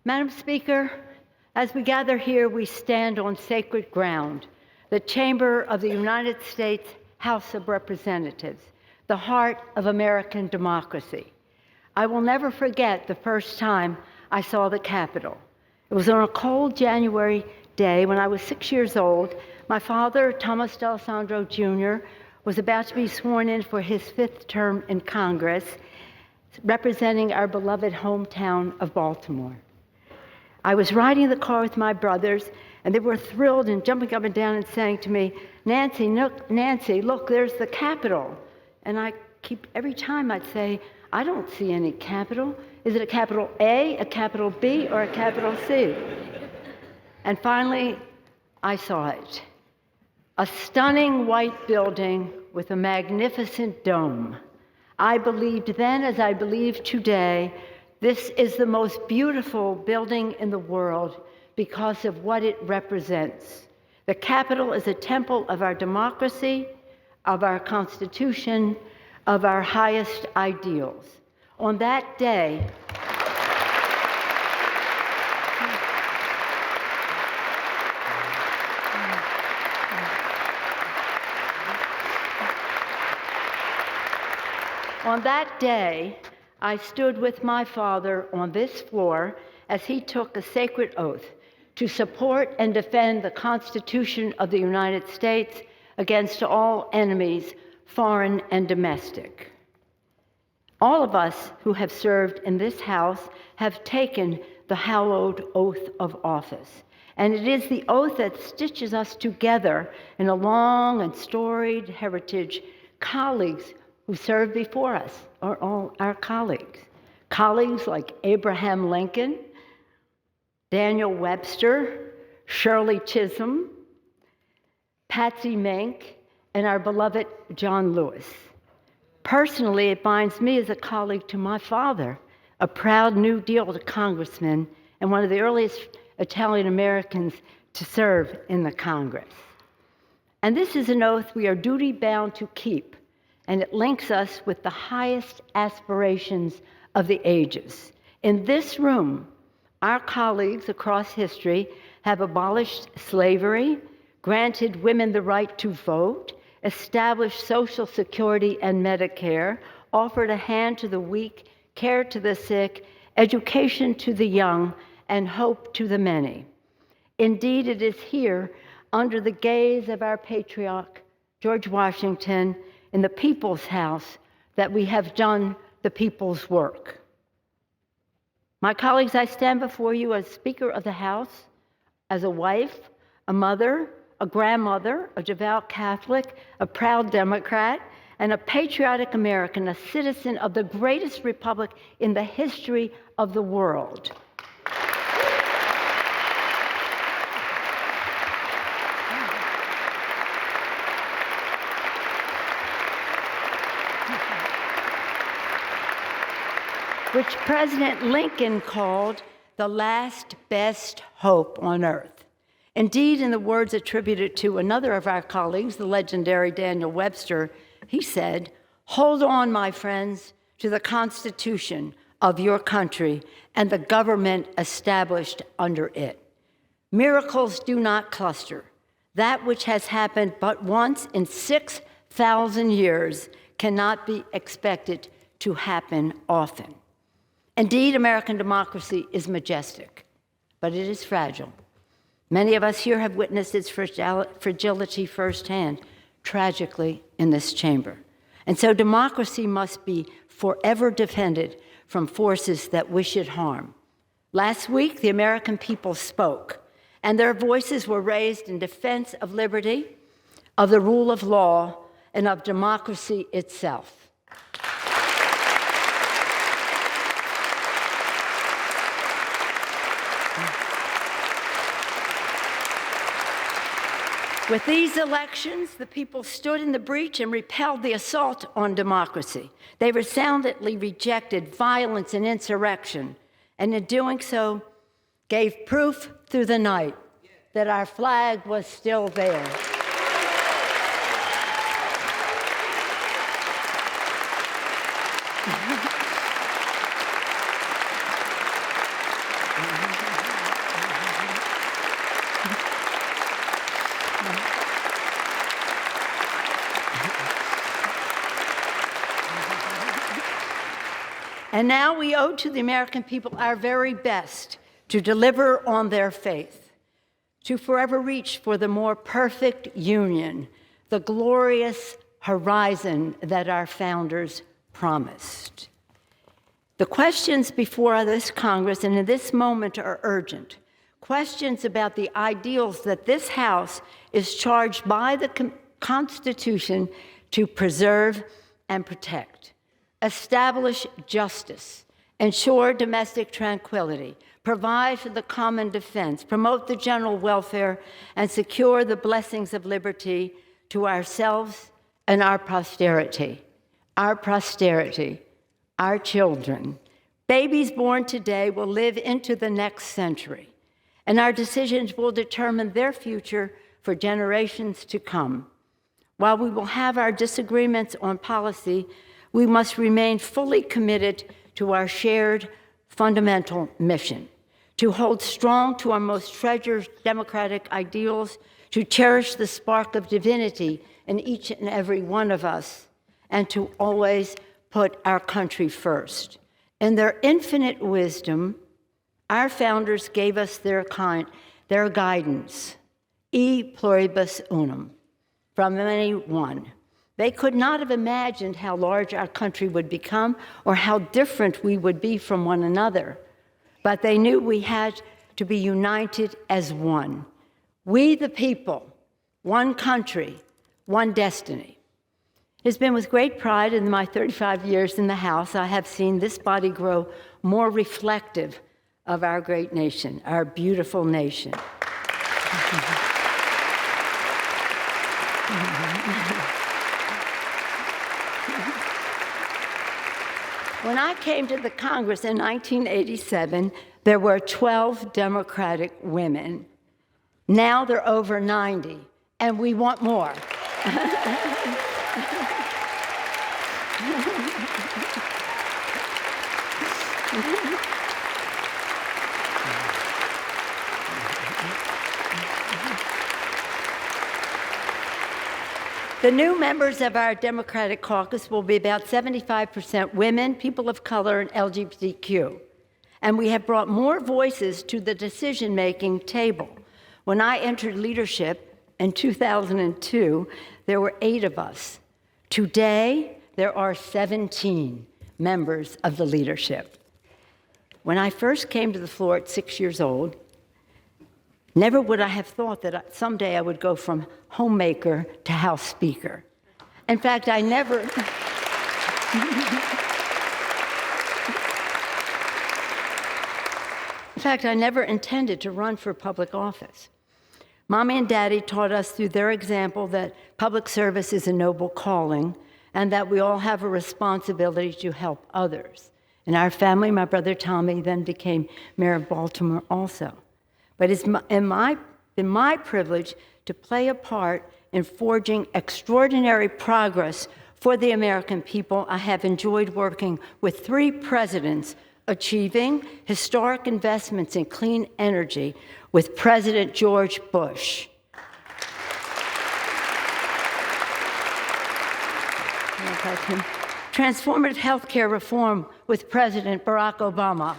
Madam Speaker, as we gather here, we stand on sacred ground, the chamber of the United States House of Representatives, the heart of American democracy. I will never forget the first time I saw the Capitol. It was on a cold January day when I was 6 years old. My father, Thomas D'Alessandro Jr., was about to be sworn in for his 5th term in Congress, representing our beloved hometown of Baltimore. I was riding the car with my brothers, and they were thrilled and jumping up and down and saying to me, Nancy, look, there's the Capitol. And every time I'd say, I don't see any Capitol. Is it a capital A, a capital B, or a capital C? And finally, I saw it. A stunning white building with a magnificent dome. I believed then, as I believe today, this is the most beautiful building in the world because of what it represents. The Capitol is a temple of our democracy, of our Constitution, of our highest ideals. On that day, I stood with my father on this floor as he took a sacred oath to support and defend the Constitution of the United States against all enemies, foreign and domestic. All of us who have served in this House have taken the hallowed oath of office. And it is the oath that stitches us together in a long and storied heritage. Colleagues who served before us are all our colleagues. Colleagues like Abraham Lincoln, Daniel Webster, Shirley Chisholm, Patsy Mink, and our beloved John Lewis. Personally, it binds me as a colleague to my father, a proud New Deal congressman and one of the earliest Italian Americans to serve in the Congress. And this is an oath we are duty-bound to keep, and it links us with the highest aspirations of the ages. In this room, our colleagues across history have abolished slavery, granted women the right to vote, established Social Security and Medicare, offered a hand to the weak, care to the sick, education to the young, and hope to the many. Indeed, it is here, under the gaze of our patriarch, George Washington, in the People's House, that we have done the people's work. My colleagues, I stand before you as Speaker of the House, as a wife, a mother, a grandmother, a devout Catholic, a proud Democrat, and a patriotic American, a citizen of the greatest republic in the history of the world. Which President Lincoln called the last best hope on earth. Indeed, in the words attributed to another of our colleagues, the legendary Daniel Webster, he said, "Hold on, my friends, to the Constitution of your country and the government established under it. Miracles do not cluster. That which has happened but once in 6,000 years cannot be expected to happen often." Indeed, American democracy is majestic, but it is fragile. Many of us here have witnessed its fragility firsthand, tragically, in this chamber. And so democracy must be forever defended from forces that wish it harm. Last week, the American people spoke, and their voices were raised in defense of liberty, of the rule of law, and of democracy itself. With these elections, the people stood in the breach and repelled the assault on democracy. They resoundingly rejected violence and insurrection, and in doing so, gave proof through the night that our flag was still there. And now we owe to the American people our very best to deliver on their faith, to forever reach for the more perfect union, the glorious horizon that our founders promised. The questions before this Congress and in this moment are urgent. Questions about the ideals that this House is charged by the Constitution to preserve and protect. Establish justice, ensure domestic tranquility, provide for the common defense, promote the general welfare, and secure the blessings of liberty to ourselves and our posterity. Our posterity, our children. Babies born today will live into the next century, and our decisions will determine their future for generations to come. While we will have our disagreements on policy, we must remain fully committed to our shared fundamental mission, to hold strong to our most treasured democratic ideals, to cherish the spark of divinity in each and every one of us, and to always put our country first. In their infinite wisdom, our founders gave us their guidance, e pluribus unum, from many one. They could not have imagined how large our country would become or how different we would be from one another, but they knew we had to be united as one. We the people, one country, one destiny. It has been with great pride in my 35 years in the House I have seen this body grow more reflective of our great nation, our beautiful nation. When I came to the Congress in 1987, there were 12 Democratic women. Now there are over 90, and we want more. The new members of our Democratic caucus will be about 75% women, people of color, and LGBTQ. And we have brought more voices to the decision-making table. When I entered leadership in 2002, there were 8 of us. Today, there are 17 members of the leadership. When I first came to the floor at 6 years old, never would I have thought that someday I would go from homemaker to House Speaker. In fact, I never intended to run for public office. Mommy and Daddy taught us through their example that public service is a noble calling and that we all have a responsibility to help others. In our family, my brother Tommy then became mayor of Baltimore also. But it's been my privilege to play a part in forging extraordinary progress for the American people. I have enjoyed working with 3 presidents, achieving historic investments in clean energy with President George Bush. Transformative health care reform with President Barack Obama.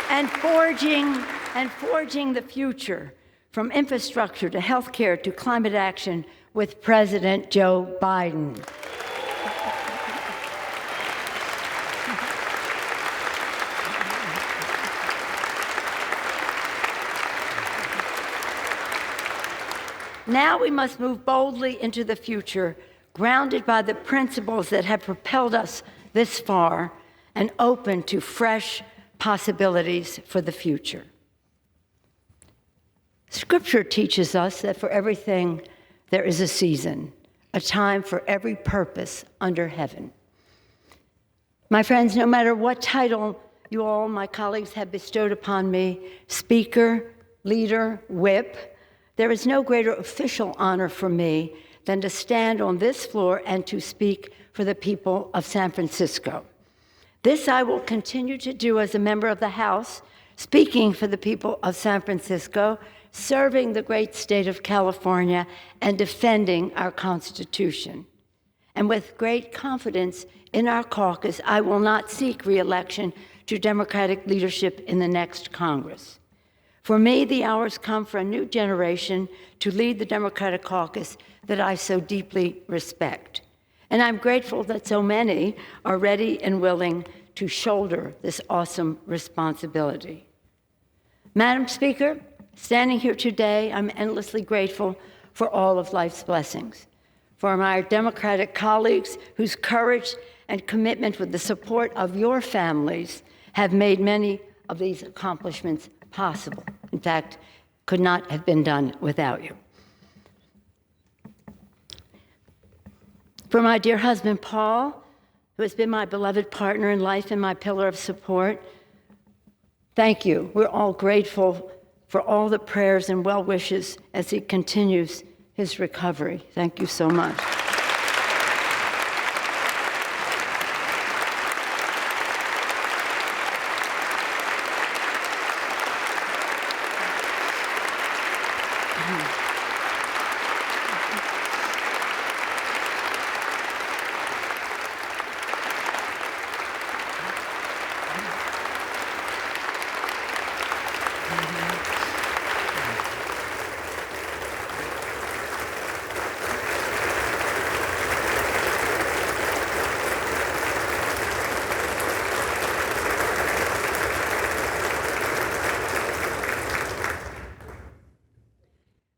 And forging the future, from infrastructure to healthcare to climate action, with President Joe Biden. Now we must move boldly into the future, grounded by the principles that have propelled us this far and open to fresh possibilities for the future. Scripture teaches us that for everything there is a season, a time for every purpose under heaven. My friends, no matter what title you all, my colleagues, have bestowed upon me, speaker, leader, whip, there is no greater official honor for me than to stand on this floor and to speak for the people of San Francisco. This I will continue to do as a member of the House, speaking for the people of San Francisco, serving the great state of California, and defending our Constitution. And with great confidence in our caucus, I will not seek re-election to Democratic leadership in the next Congress. For me, the hour's come for a new generation to lead the Democratic caucus that I so deeply respect. And I'm grateful that so many are ready and willing to shoulder this awesome responsibility. Madam Speaker, standing here today, I'm endlessly grateful for all of life's blessings, for my Democratic colleagues whose courage and commitment with the support of your families have made many of these accomplishments possible. In fact, could not have been done without you. For my dear husband, Paul, who has been my beloved partner in life and my pillar of support, thank you. We're all grateful for all the prayers and well wishes as he continues his recovery. Thank you so much.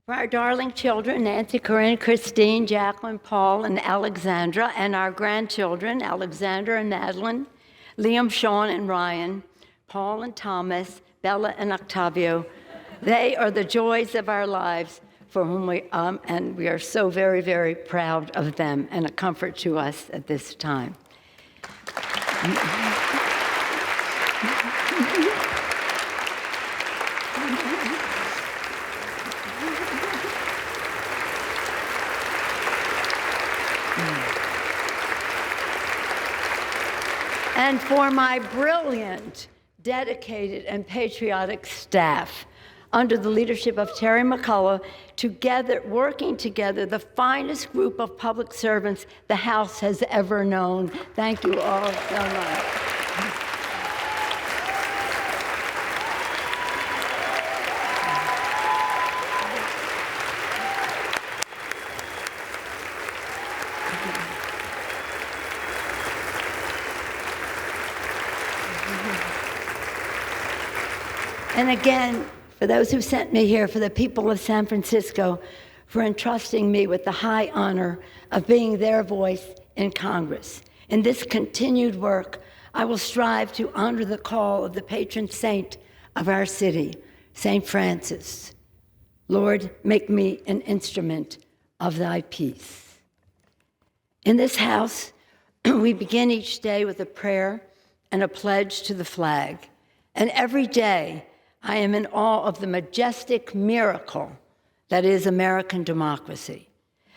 For our darling children, Nancy, Corinne, Christine, Jacqueline, Paul, and Alexandra, and our grandchildren, Alexander and Madeline, Liam, Sean, and Ryan, Paul and Thomas, Bella and Octavio, they are the joys of our lives for whom and we are so very, very proud of them and a comfort to us at this time. And for my brilliant, dedicated, and patriotic staff, under the leadership of Terry McCullough, working together, the finest group of public servants the House has ever known. Thank you all so much. And again, for those who sent me here, for the people of San Francisco, for entrusting me with the high honor of being their voice in Congress. In this continued work, I will strive to honor the call of the patron saint of our city, St. Francis. Lord, make me an instrument of thy peace. In this house, we begin each day with a prayer and a pledge to the flag. And every day, I am in awe of the majestic miracle that is American democracy.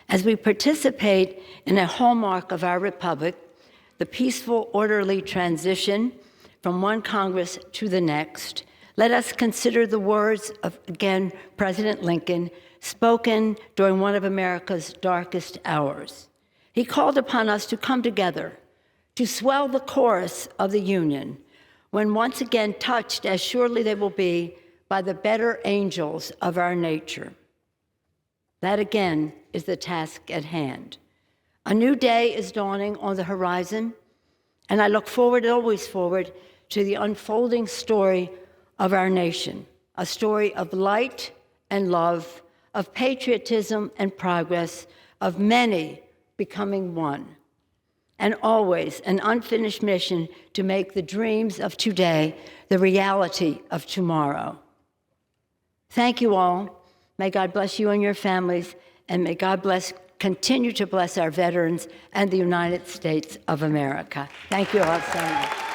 As we participate in a hallmark of our republic, the peaceful, orderly transition from one Congress to the next, let us consider the words of, again, President Lincoln, spoken during one of America's darkest hours. He called upon us to come together, to swell the chorus of the Union, when once again touched, as surely they will be, by the better angels of our nature. That again is the task at hand. A new day is dawning on the horizon, and I look forward, always forward, to the unfolding story of our nation, a story of light and love, of patriotism and progress, of many becoming one, and always an unfinished mission to make the dreams of today the reality of tomorrow. Thank you all. May God bless you and your families, and may God continue to bless our veterans and the United States of America. Thank you all so much.